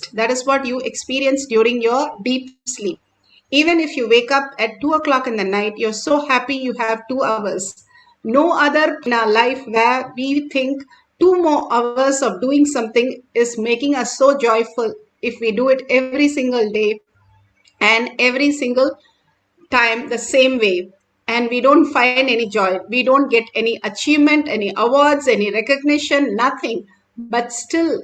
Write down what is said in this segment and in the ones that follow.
rest. That is what you experience during your deep sleep. Even if you wake up at 2 o'clock in the night, you're so happy you have 2 hours. No other in our life where we think 2 more hours of doing something is making us so joyful if we do it every single day and every single time the same way, and we don't find any joy, we don't get any achievement, any awards, any recognition, nothing, but still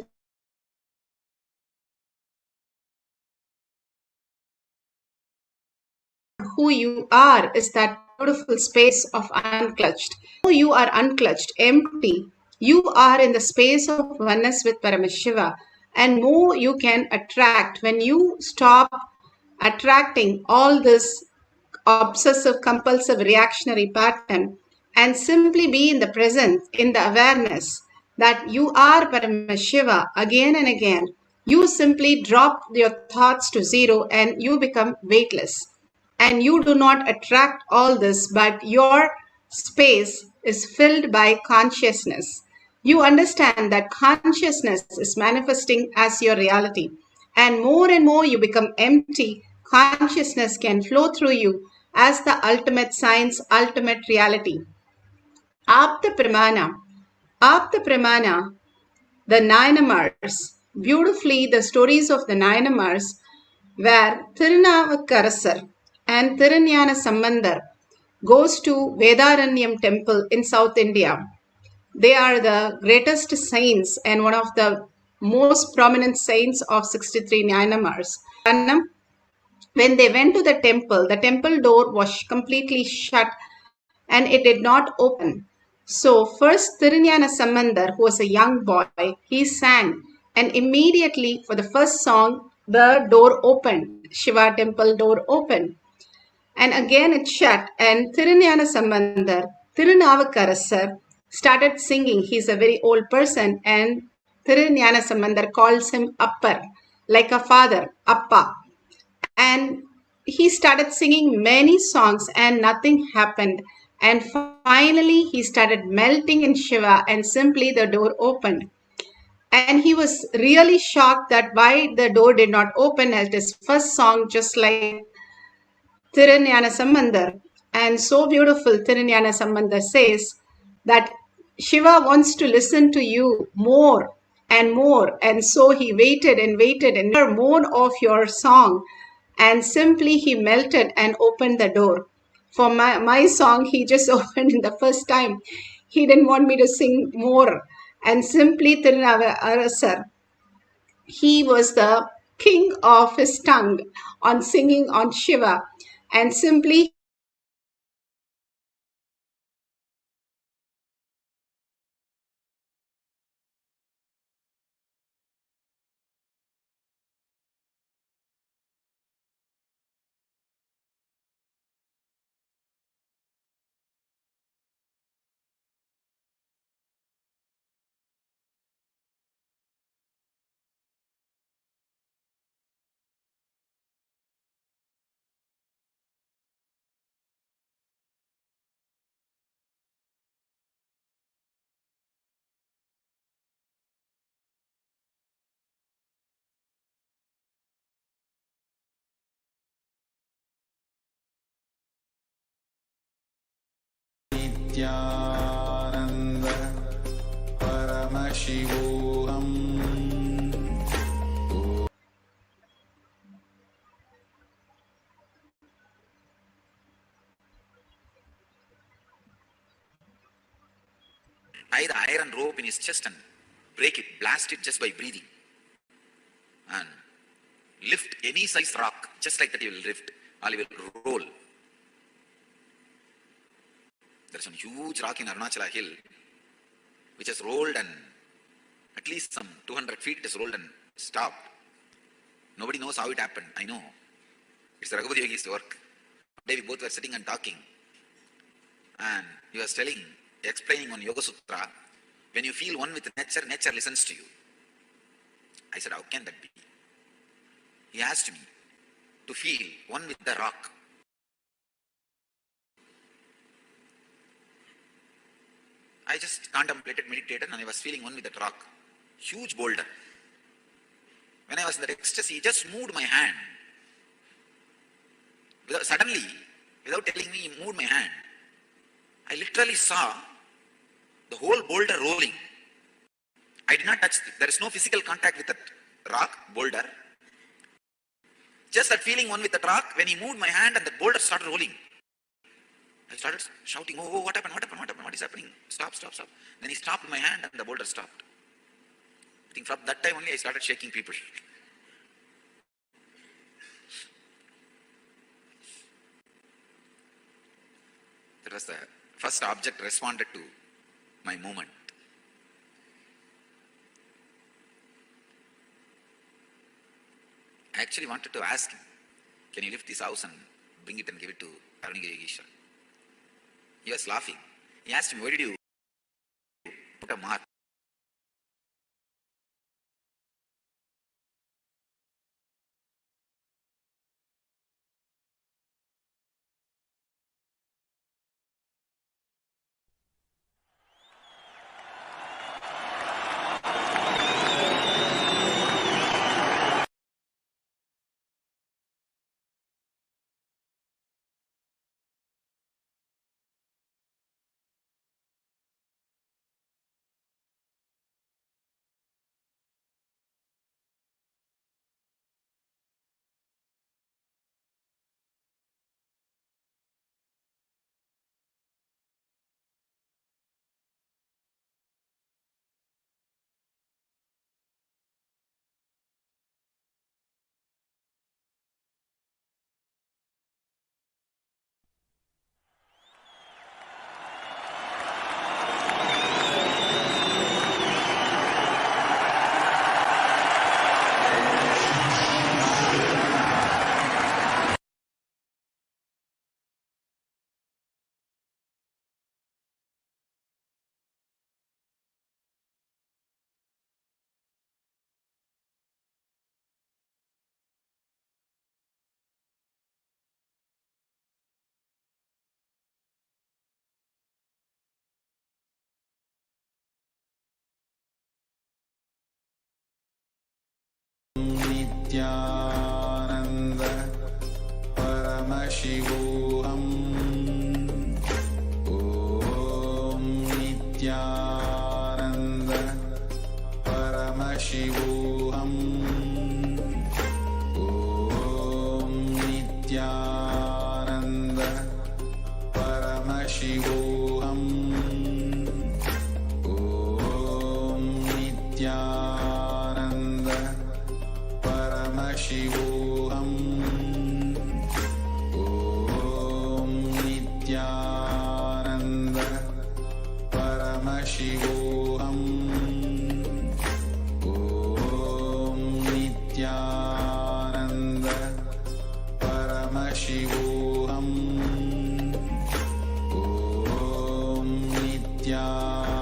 who you are is that beautiful space of unclutched. You are unclutched, empty. You are in the space of oneness with Paramashiva, and more you can attract when you stop attracting all this obsessive compulsive reactionary pattern and simply be in the presence, in the awareness that you are Paramashiva again and again. You simply drop your thoughts to zero and you become weightless. And you do not attract all this, but your space is filled by consciousness. You understand that consciousness is manifesting as your reality. And more you become empty, consciousness can flow through you as the ultimate science, ultimate reality. Apta Pramana. Apta Pramana, the Nayanamars, beautifully the stories of the Nayanamars where Thirunavukarasar and Thirunyana Sambandar goes to Vedaranyam temple in South India. They are the greatest saints and one of the most prominent saints of 63 Nayanamars. When they went to the temple door was completely shut and it did not open. So first Thirunyana Sambandar, who was a young boy, he sang, and immediately for the first song, the door opened. Shiva temple door opened. And again it shut, and Thirunyana Sambandar, Thirunavukarasar, started singing. He's a very old person, and Thirunyana Sambandar calls him Appar, like a father, Appa. And he started singing many songs and nothing happened. And finally he started melting in Shiva and simply the door opened. And he was really shocked that why the door did not open at his first song, just like Thirunyana Sambandar. And so beautiful, Thirunyana Sambandar says that Shiva wants to listen to you more and more. And so he waited and heard more of your song. And simply he melted and opened the door. For my song, he just opened in the first time. He didn't want me to sing more. And simply Thirunavarasar, he was the king of his tongue on singing on Shiva. And simply Nithyananda Paramashivoham. Tie the iron rope in his chest and break it, blast it just by breathing. And lift any size rock, just like that he will lift, or he will roll. There is a huge rock in Arunachala hill, which has rolled and at least some 200 feet it has rolled and stopped. Nobody knows how it happened. I know. It's Raghupathi Yogi's work. One day we both were sitting and talking. And he was explaining on Yoga Sutra, when you feel one with nature, nature listens to you. I said, how can that be? He asked me to feel one with the rock. I just contemplated, meditated, and I was feeling one with that rock. Huge boulder. when I was in that ecstasy, he just moved my hand. Suddenly, without telling me, he moved my hand. I literally saw the whole boulder rolling. I did not touch it. There is no physical contact with that rock, boulder. Just that feeling one with that rock, when he moved my hand and the boulder started rolling. I started shouting, oh, what happened, what is happening? Stop. Then he stopped my hand and the boulder stopped. I think from that time only I started shaking people. That was the first object responded to my movement. I actually wanted to ask him, can you lift this house and bring it and give it to Arunagiri Ishwar? He was laughing. He asked me, why did you put a mark? Nithyananda Paramashivoham. Om Nithyananda Paramashivoham. Om Nithyananda Paramashivoham. Om Nithyananda Paramashivoham. Om Nithyananda Paramashivoham. Om Nithyananda Paramashivoham. Om Nithyananda Paramashivoham. Om Nithyananda Paramashivoham. Om Nithyananda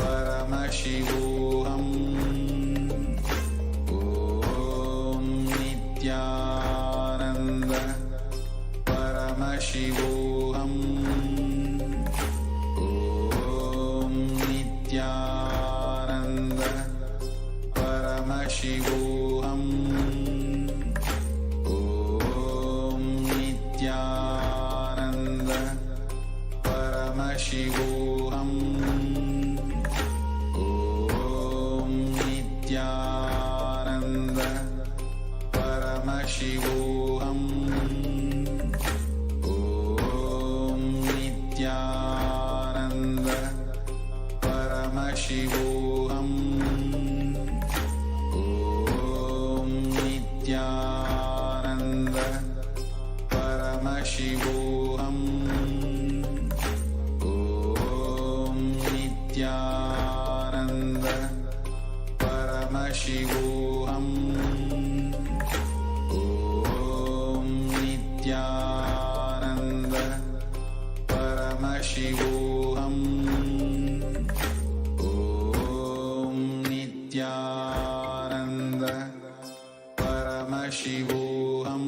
Paramashivoham. Om Nithyananda Paramashivoham. Om Nithyananda Paramashivoham. Om Nithyananda Paramashivoham. Om Nithyananda Paramashivoham. Om Nithyananda Paramashivoham. Om Nithyananda Paramashivoham. Om Nithyananda Paramashivoham.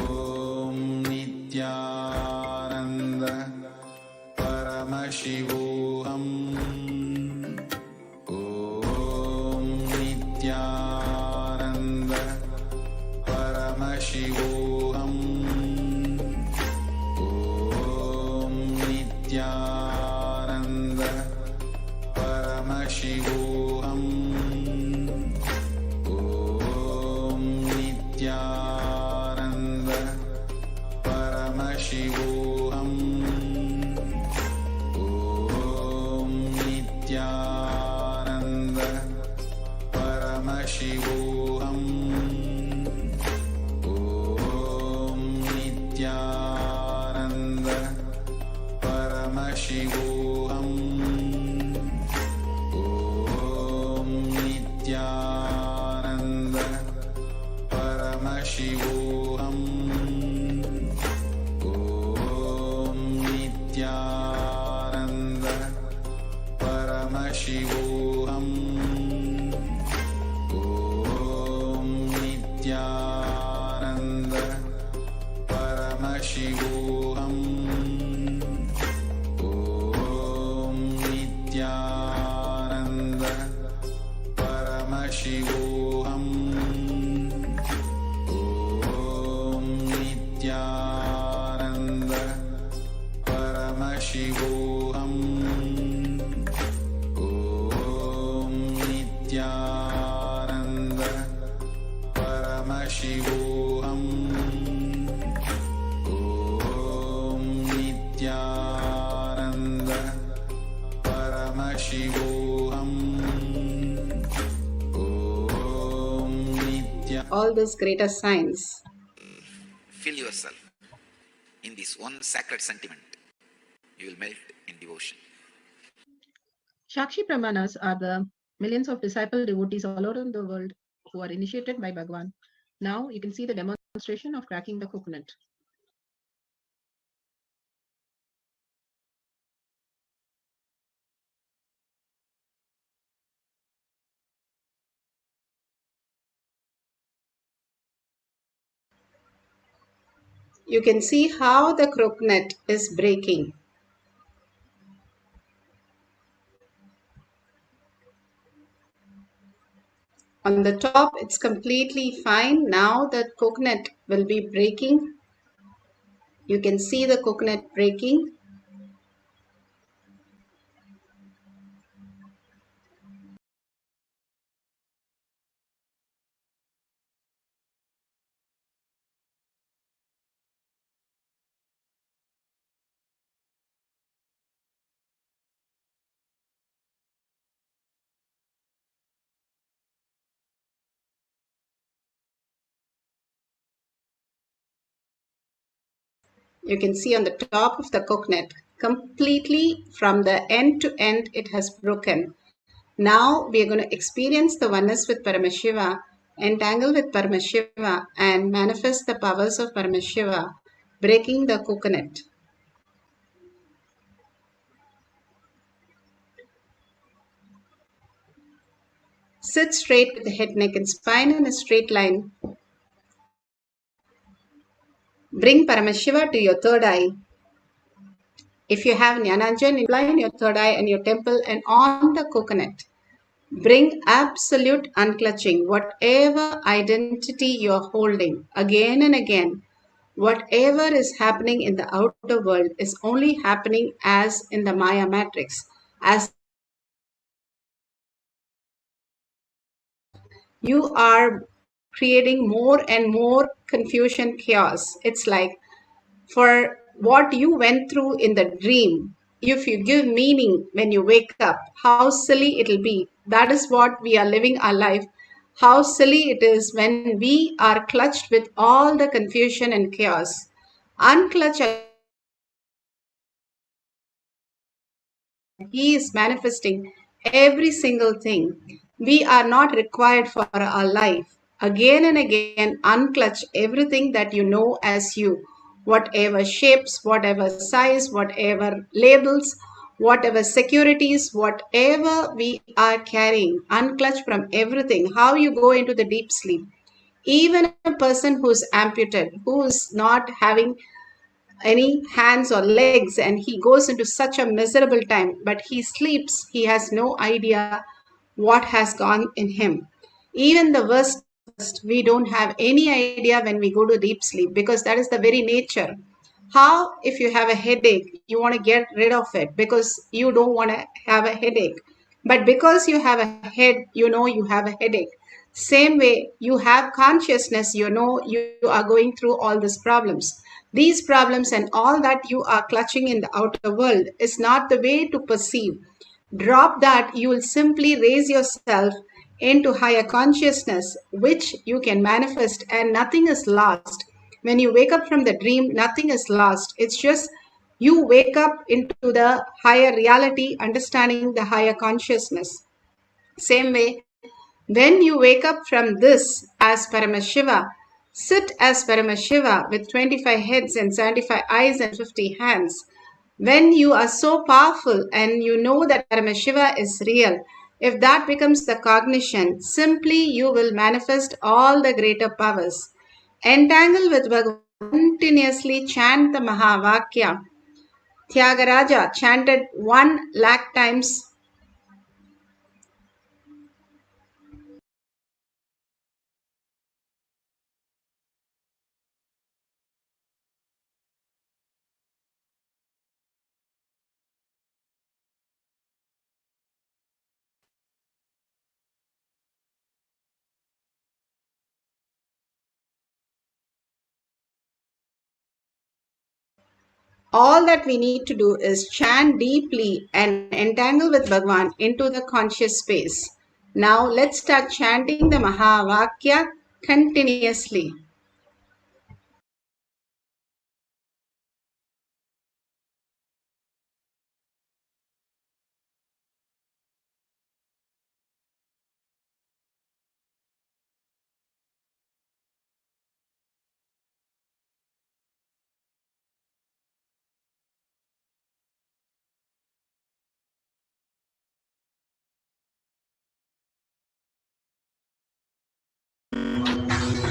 Om Nithyananda Paramashivoham. Om Nithyananda Paramashivoham. Om Nithyananda Paramashivoham. Om Nithyananda Paramashivoham. Om Nithyananda Paramashivoham. Om Nithyananda Paramashivoham. Om Nithyananda Paramashivoham. Om Nithyananda Paramashivoham. Om Nithyananda Paramashivoham. Om Nithyananda Paramashivoham. Om Nithyananda Paramashivoham. Om Nithyananda Paramashivoham. Om Nithyananda Paramashivoham. Om Nithya. All these greater signs. Fill yourself in this one sacred sentiment. You will melt in devotion. Shakshi Pramanas are the millions of disciple devotees all around the world who are initiated by Bhagwan. Now you can see the demonstration of cracking the coconut. You can see how the coconut is breaking. On the top, it's completely fine. Now the coconut will be breaking. You can see the coconut breaking. You can see on the top of the coconut, completely from the end to end, it has broken. Now we are going to experience the oneness with Paramashiva, entangle with Paramashiva, and manifest the powers of Paramashiva, breaking the coconut. Sit straight with the head, neck, and spine in a straight line. Bring Paramashiva to your third eye. If you have Jnananjan, incline your third eye and your temple and on the coconut. Bring absolute unclutching, whatever identity you're holding, again and again. Whatever is happening in the outer world is only happening as in the Maya matrix. As you are creating more and more confusion, chaos. It's like for what you went through in the dream, if you give meaning when you wake up, how silly it'll be. That is what we are living our life. How silly it is when we are clutched with all the confusion and chaos. Unclutch. He is manifesting every single thing. We are not required for our life. Again and again, unclutch everything that you know as you. Whatever shapes, whatever size, whatever labels, whatever securities, whatever we are carrying, unclutch from everything. How you go into the deep sleep. Even a person who's amputated, who is not having any hands or legs, and he goes into such a miserable time, but he sleeps, he has no idea what has gone in him. Even the worst, we don't have any idea when we go to deep sleep because that is the very nature. How, if you have a headache, you want to get rid of it because you don't want to have a headache. But because you have a head, you know you have a headache. Same way, you have consciousness, you know you are going through all these problems. These problems and all that you are clutching in the outer world is not the way to perceive. Drop that, you will simply raise yourself into higher consciousness, which you can manifest, and nothing is lost. When you wake up from the dream, nothing is lost. It's just you wake up into the higher reality, understanding the higher consciousness. Same way, when you wake up from this as Paramashiva, sit as Paramashiva with 25 heads and 75 eyes and 50 hands. When you are so powerful and you know that Paramashiva is real, if that becomes the cognition, simply you will manifest all the greater powers. Entangle with Bhagavan, continuously chant the Mahavakya. Tyagaraja chanted 1 lakh times. All that we need to do is chant deeply and entangle with Bhagwan into the conscious space. Now let's start chanting the Mahavakya continuously.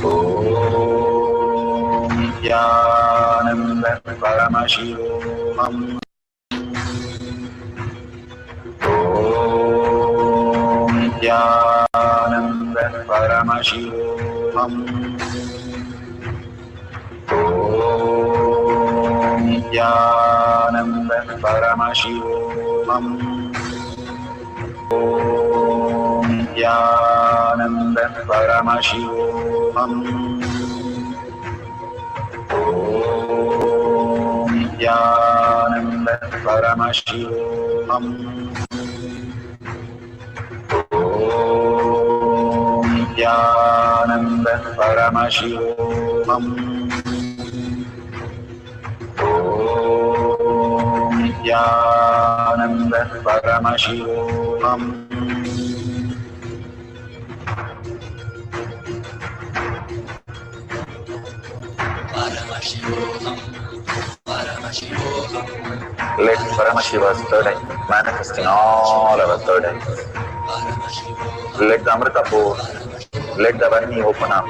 Om Nithyananda Paramashivoham. Om Nithyananda Paramashivoham. Om Nithyananda Paramashivoham. Om Nithyananda Paramashivoham. Om Nithyananda Paramashivoham. Om Nithyananda Paramashivoham. Om Nithyananda Paramashivoham. Let Paramashiva's third eye manifest in all our third eyes. Let the Amrita pour, let the Varni open up,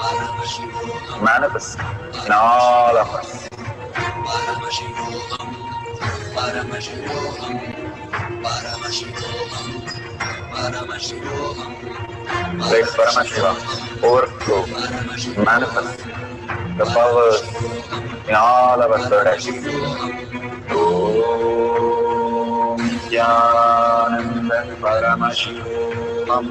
manifest in all of us. Let Paramashiva overflow, manifest the powers in all our third eyes. Om Nithyananda Paramashivoham.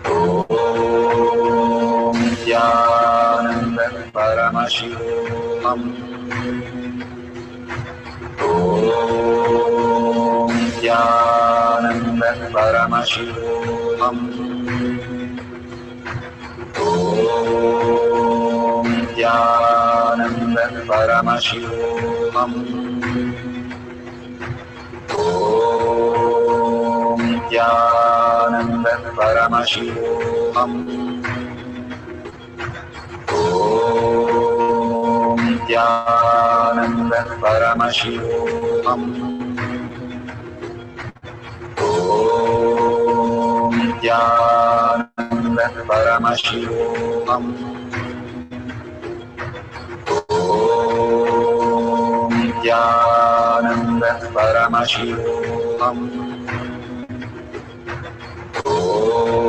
Om Nithyananda Paramashivoham. Om Nithyananda Paramashivoham. Om Nithyananda Paramashivoham. Om Nithyananda Paramashivoham. Om Nithyananda Paramashivoham. Om Nithyananda Paramashivoham. Om Nithyananda Paramashivoham. Om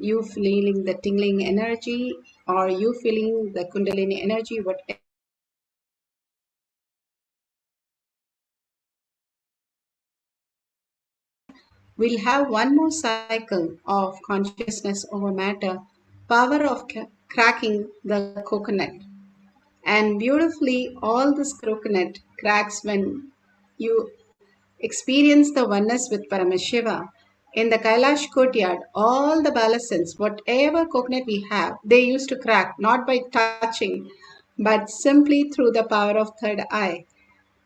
you feeling the tingling energy, or you feeling the Kundalini energy, whatever. We'll have one more cycle of consciousness over matter, power of cracking the coconut. And beautifully, all this coconut cracks when you experience the oneness with Paramashiva. In the Kailash courtyard, all the balasins, whatever coconut we have, they used to crack, not by touching, but simply through the power of third eye.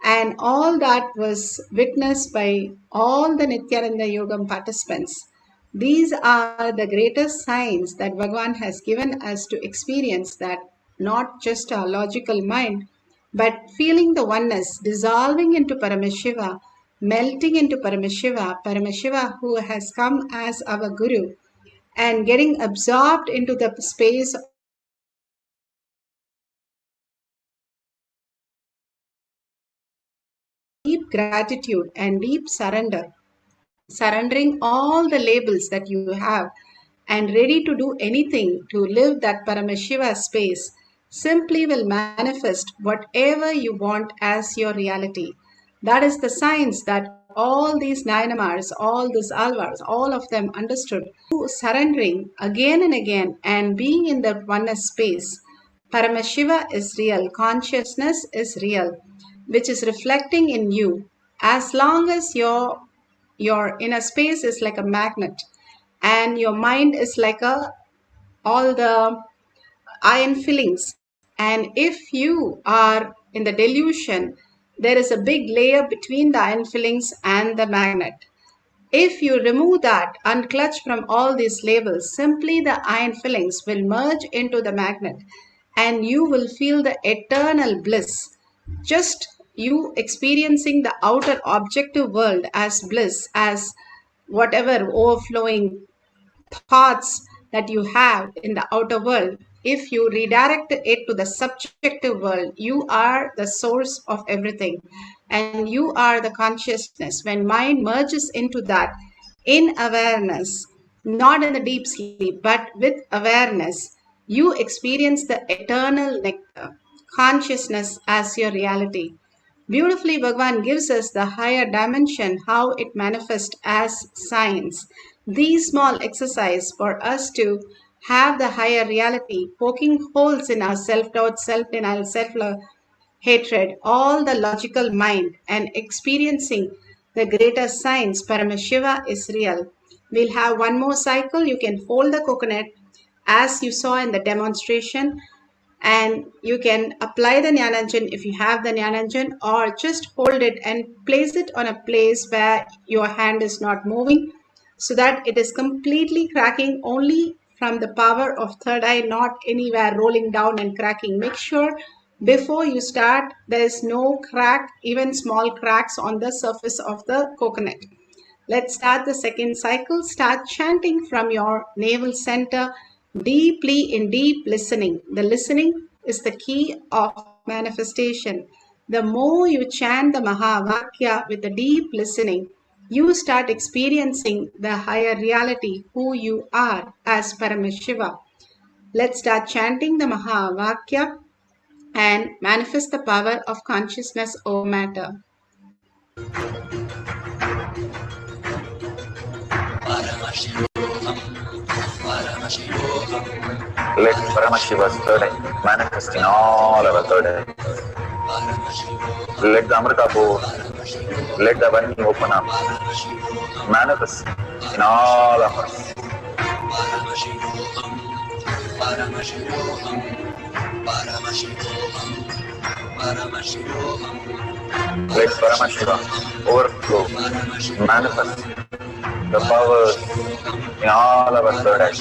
And all that was witnessed by all the Nithyananda Yogam participants. These are the greatest signs that Bhagavan has given us to experience that not just our logical mind, but feeling the oneness, dissolving into Paramashiva, melting into Paramashiva, Paramashiva who has come as our Guru, and getting absorbed into the space deep gratitude and deep surrender, surrendering all the labels that you have and ready to do anything to live that Paramashiva space, simply will manifest whatever you want as your reality. That is the science that all these Nayanamars, all these Alvars, all of them understood. Surrendering again and again and being in that oneness space, Paramashiva is real, consciousness is real, which is reflecting in you. As long as your inner space is like a magnet and your mind is like a all the iron fillings, and if you are in the delusion, there is a big layer between the iron fillings and the magnet. If you remove that, unclutch from all these labels, simply the iron fillings will merge into the magnet and you will feel the eternal bliss. Just you experiencing the outer objective world as bliss, as whatever overflowing thoughts that you have in the outer world. If you redirect it to the subjective world, you are the source of everything and you are the consciousness. When mind merges into that in awareness, not in the deep sleep, but with awareness, you experience the eternal nectar, consciousness as your reality. Beautifully, Bhagavan gives us the higher dimension, how it manifests as science. These small exercise for us to have the higher reality, poking holes in our self-doubt, self-denial, self-love, hatred, all the logical mind, and experiencing the greater science, Paramashiva is real. We'll have one more cycle. You can fold the coconut as you saw in the demonstration, and you can apply the Jnananjan if you have the Jnananjan, or just hold it and place it on a place where your hand is not moving, so that it is completely cracking only from the power of third eye, not anywhere rolling down and cracking. Make sure before you start there is no crack, even small cracks on the surface of the coconut. Let's start the second cycle. Start chanting from your navel center deeply in deep listening. The listening is the key of manifestation. The more you chant the Mahavakya with the deep listening, you start experiencing the higher reality, who you are as Paramashiva. Let's start chanting the Mahavakya and manifest the power of consciousness over matter. Let Paramashiva's third eye manifest in all our third eye. Let the Amrita pour, let the Vani open up, manifest in all of us. Let Paramashiva overflow, manifest the powers in all our third eye.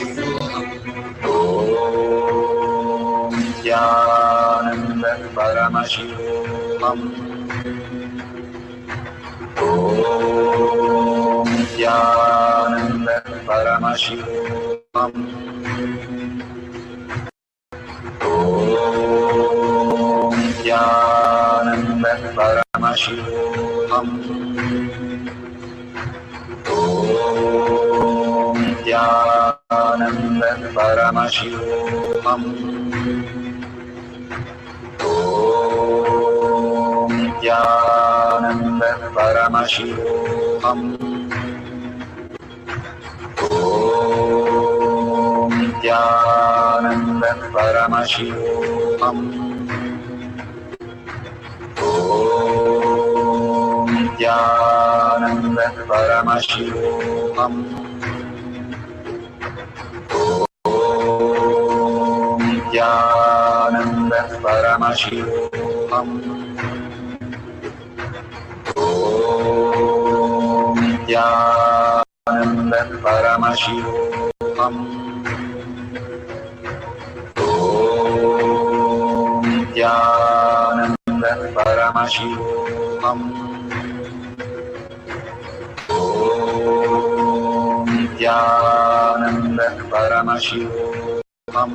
Om Nithyananda Paramashivoham. Om Nithyananda Paramashivoham. Om Nithyananda Paramashivoham. Om Nithyananda Paramashivoham. Om Nithyananda Paramashivoham. Om Nithyananda Paramashivoham. Om Nithyananda Paramashivoham. Om Nithyananda Paramashivoham. Om Nithyananda Paramashivoham. Om Nithyananda Paramashivoham. Om Nithyananda Paramashivoham.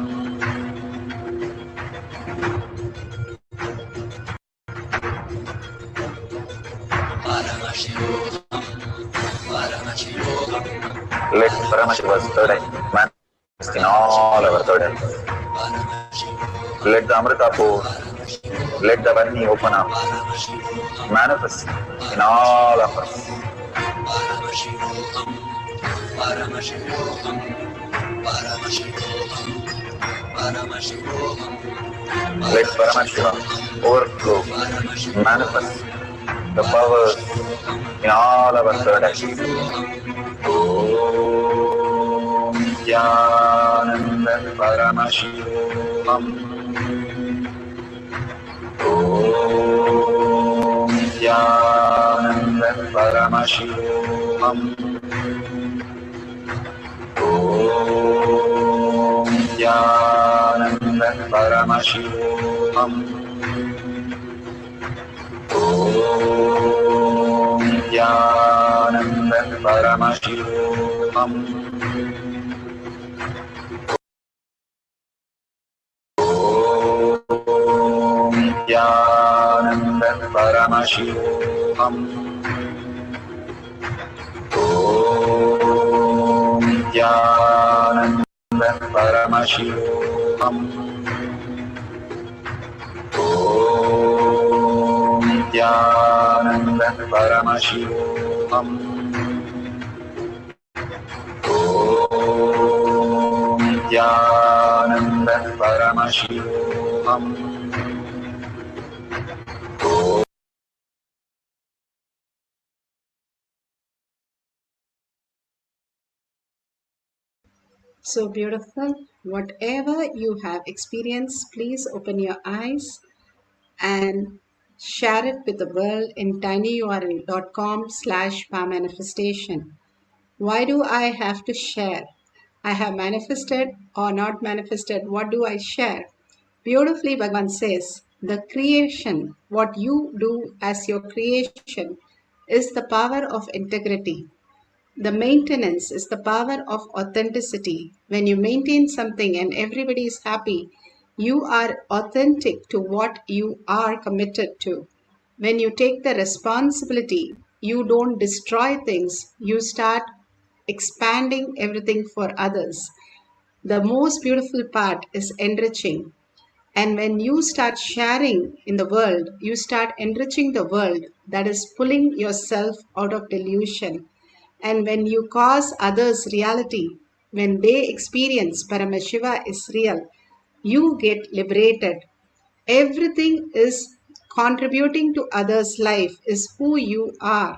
Let Paramashiva's third eye manifest in all our third eyes. Let the Amrita pour, let the Varni open up, manifest in all of us. Paramashivoham, Paramashivoham, Paramashivoham, Paramashivoham. Let Paramashiva overflow, manifest the powers in all our third eyes. Om Nithyananda Paramashivoham. Om Nithyananda Paramashivoham. Om Nithyananda Paramashivoham. Om Nithyananda Paramashivoham. Om Nithyananda Paramashivoham. Om Nithyananda Paramashivoham. Om Nithyananda Paramashivoham. Om Nithyananda Paramashivoham. So beautiful. Whatever you have experienced, please open your eyes and share it with the world in tinyurl.com/powermanifestation. Why do I have to share? I have manifested or not manifested. What do I share? Beautifully, Bhagavan says, the creation, what you do as your creation, is the power of integrity. The maintenance is the power of authenticity. When you maintain something and everybody is happy, you are authentic to what you are committed to. When you take the responsibility, you don't destroy things, you start expanding everything for others. The most beautiful part is enriching. And when you start sharing in the world, you start enriching the world, that is pulling yourself out of delusion. And when you cause others reality, when they experience Paramashiva is real, you get liberated. Everything is contributing to others' life is who you are.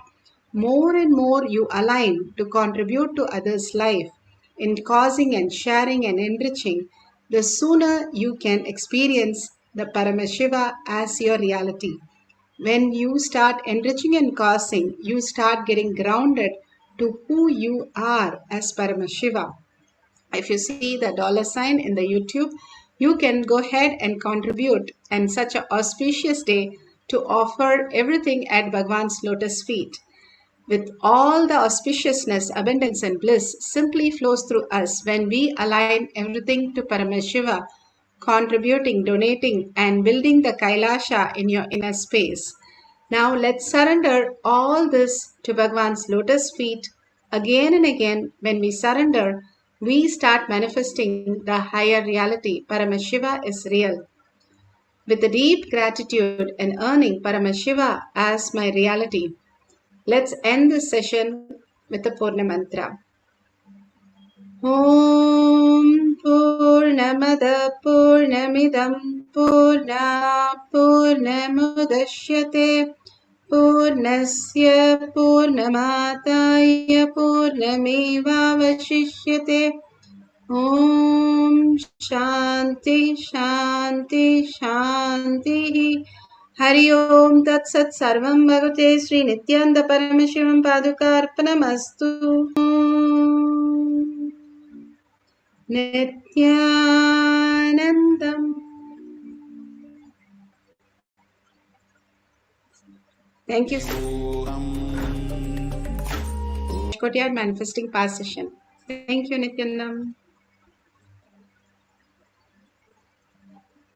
More and more you align to contribute to others' life in causing and sharing and enriching, the sooner you can experience the Paramashiva as your reality. When you start enriching and causing, you start getting grounded to who you are as Paramashiva. If you see the $sign in the YouTube, you can go ahead and contribute and such an auspicious day to offer everything at Bhagwan's lotus feet. With all the auspiciousness, abundance and bliss simply flows through us when we align everything to Paramashiva, contributing, donating and building the Kailasa in your inner space. Now let's surrender all this to Bhagwan's lotus feet again and again. When we surrender, we start manifesting the higher reality. Paramashiva is real. With a deep gratitude and earning Paramashiva as my reality, let's end this session with the Purna Mantra. Om Purnamada Purnamidam Purna Purnamudashyate Purnasya Purnamataya Purnamevavashishyate. Om Shanti Shanti Shanti. Hari Om Tat Sat Sarvam Bhagavate Sri Nithyananda Paramashivam Padukarpanamastu. Om Nithyanandam. Thank you. Kotyar Manifesting Past Session. Thank you, Nithyanandam.